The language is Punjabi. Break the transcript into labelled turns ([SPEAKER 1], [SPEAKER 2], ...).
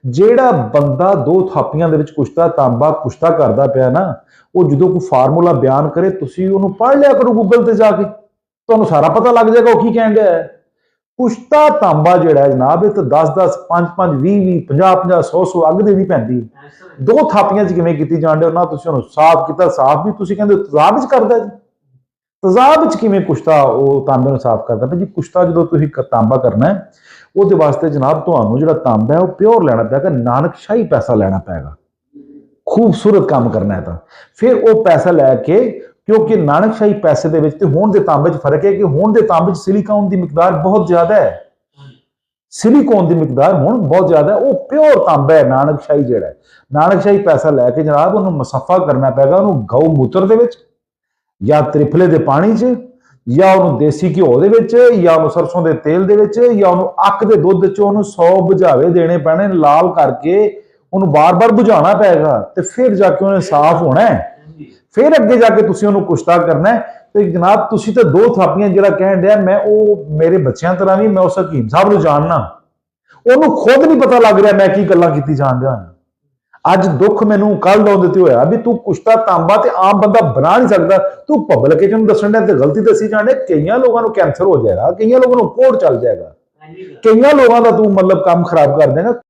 [SPEAKER 1] ਜਿਹੜਾ ਬੰਦਾ ਦੋ ਥਾਪੀਆਂ ਦੇ ਵਿੱਚ ਕੁਸ਼ਤਾ ਤਾਂਬਾ ਕੁਸ਼ਤਾ ਕਰਦਾ ਪਿਆ ਨਾ, ਉਹ ਜਦੋਂ ਕੋਈ ਫਾਰਮੂਲਾ ਬਿਆਨ ਕਰੇ ਤੁਸੀਂ ਉਹਨੂੰ ਪੜ੍ਹ ਲਿਆ ਕਰੋ ਗੂਗਲ ਤੇ ਜਾ ਕੇ, ਤੁਹਾਨੂੰ ਸਾਰਾ ਪਤਾ ਲੱਗ ਜਾਏਗਾ ਉਹ ਕੀ ਕਹਿਣ ਡਿਆ ਹੈ। ਕੁਸ਼ਤਾ ਤਾਂਬਾ ਜਿਹੜਾ ਜਨਾਬ, ਇਹ ਤਾਂ 10-10 5-5 20-20 50-50 100-100 ਅੱਗ ਦੇਣੀ ਪੈਂਦੀ। ਦੋ ਥਾਪੀਆਂ 'ਚ ਕਿਵੇਂ ਕੀਤੀ ਜਾਣ ਡਿਆ ਨਾ, ਤੁਸੀਂ ਉਹਨੂੰ ਸਾਫ਼ ਕੀਤਾ, ਸਾਫ਼ ਵੀ ਤੁਸੀਂ ਕਹਿੰਦੇ ਤੇਜ਼ਾਬ ਵਿੱਚ ਕਰਦਾ ਜੀ, ਤੇਜ਼ਾਬ ਵਿੱਚ ਕਿਵੇਂ ਕੁਸ਼ਤਾ ਉਹ ਤਾਂਬੇ ਨੂੰ ਸਾਫ਼ ਕਰਦਾ ਜੀ। ਕੁਸ਼ਤਾ ਜਦੋਂ ਤੁਸੀਂ ਤਾਂਬਾ ਕਰਨਾ ਹੈ, ਉਹਦੇ ਵਾਸਤੇ ਜਨਾਬ ਤੁਹਾਨੂੰ ਜਿਹੜਾ ਤਾਂਬਾ ਹੈ ਉਹ ਪਿਓਰ ਲੈਣਾ ਪਏਗਾ, ਨਾਨਕਸ਼ਾਹੀ ਪੈਸਾ ਲੈਣਾ ਪਏਗਾ। ਖੂਬਸੂਰਤ ਕੰਮ ਕਰਨਾ ਹੈ ਤਾਂ ਫਿਰ ਉਹ ਪੈਸਾ ਲੈ ਕੇ, ਕਿਉਂਕਿ ਨਾਨਕਸ਼ਾਹੀ ਪੈਸੇ ਦੇ ਵਿੱਚ ਤੇ ਹੋਣ ਦੇ ਤਾਂਬੇ 'ਚ ਫਰਕ ਹੈ ਕਿ ਹੋਣ ਦੇ ਤਾਂਬੇ 'ਚ ਸਿਲੀਕਾਨ ਦੀ ਮਿਕਦਾਰ ਬਹੁਤ ਜ਼ਿਆਦਾ ਹੈ, ਸਿਲੀਕਾਨ ਦੀ ਮਿਕਦਾਰ ਹੁਣ ਬਹੁਤ ਜ਼ਿਆਦਾ ਹੈ। ਉਹ ਪਿਓਰ ਤਾਂਬਾ ਹੈ ਨਾਨਕਸ਼ਾਹੀ ਜਿਹੜਾ ਹੈ। ਨਾਨਕਸ਼ਾਹੀ ਪੈਸਾ ਲੈ ਕੇ ਜਨਾਬ ਉਹਨੂੰ ਮੁਸੱਫਾ ਕਰਨਾ ਪਏਗਾ, ਉਹਨੂੰ ਗਊ ਮੂਤਰ ਦੇ ਵਿੱਚ ਜਾਂ ਤ੍ਰਿਫਲੇ ਦੇ ਪਾਣੀ 'ਚ, ਜਾਂ ਉਹਨੂੰ ਦੇਸੀ ਘਿਓ ਦੇ ਵਿੱਚ, ਜਾਂ ਉਹਨੂੰ ਸਰਸੋਂ ਦੇ ਤੇਲ ਦੇ ਵਿੱਚ, ਜਾਂ ਉਹਨੂੰ ਅੱਕ ਦੇ ਦੁੱਧ 'ਚ ਉਹਨੂੰ 100 ਬੁਝਾਵੇ ਦੇਣੇ ਪੈਣੇ, ਲਾਲ ਕਰਕੇ ਉਹਨੂੰ ਬਾਰ-ਬਾਰ ਬੁਝਾਉਣਾ ਪਏਗਾ ਤੇ ਫਿਰ ਜਾ ਕੇ ਉਹਨੇ ਸਾਫ਼ ਹੋਣਾ ਹੈ। ਫਿਰ ਅੱਗੇ ਜਾ ਕੇ ਤੁਸੀਂ ਉਹਨੂੰ ਕੁਸ਼ਤਾ ਕਰਨਾ ਹੈ। ਤੇ ਜਨਾਬ ਤੁਸੀਂ ਤਾਂ ਦੋ ਥਾਪੀਆਂ ਜਿਹੜਾ ਕਹਿਣ ਡਿਆ, ਮੈਂ ਉਹ ਮੇਰੇ ਬੱਚਿਆਂ ਤਰ੍ਹਾਂ ਨਹੀਂ, ਮੈਂ ਉਸ ਹਕੀਮ ਸਾਹਿਬ ਨੂੰ ਜਾਣਨਾ, ਉਹਨੂੰ ਖੁਦ ਨਹੀਂ ਪਤਾ ਲੱਗ ਰਿਹਾ ਮੈਂ ਕੀ ਗੱਲਾਂ ਕੀਤੀ ਜਾਣ ਡਿਆ। ਅੱਜ ਦੁੱਖ ਮੈਨੂੰ ਕੱਲ ਲਾਉਣ ਦਿੱਤੇ ਹੋਇਆ ਵੀ ਤੂੰ ਕੁਸ਼ਤਾ ਤਾਂਬਾ ਤੇ ਆਮ ਬੰਦਾ ਬਣਾ ਨਹੀਂ ਸਕਦਾ, ਤੂੰ ਪਬਲਿਕ ਨੂੰ ਦੱਸਣ ਡਿਆ ਤੇ ਗਲਤੀ ਦੱਸੀ ਜਾਣ ਡਿਆ। ਕਈਆਂ ਲੋਕਾਂ ਨੂੰ ਕੈਂਸਰ ਹੋ ਜਾਏਗਾ, ਕਈਆਂ ਲੋਕਾਂ ਨੂੰ ਕੋੜ ਚੱਲ ਜਾਏਗਾ, ਕਈਆਂ ਲੋਕਾਂ ਦਾ ਤੂੰ ਮਤਲਬ ਕੰਮ ਖਰਾਬ ਕਰ ਦੇਗਾ।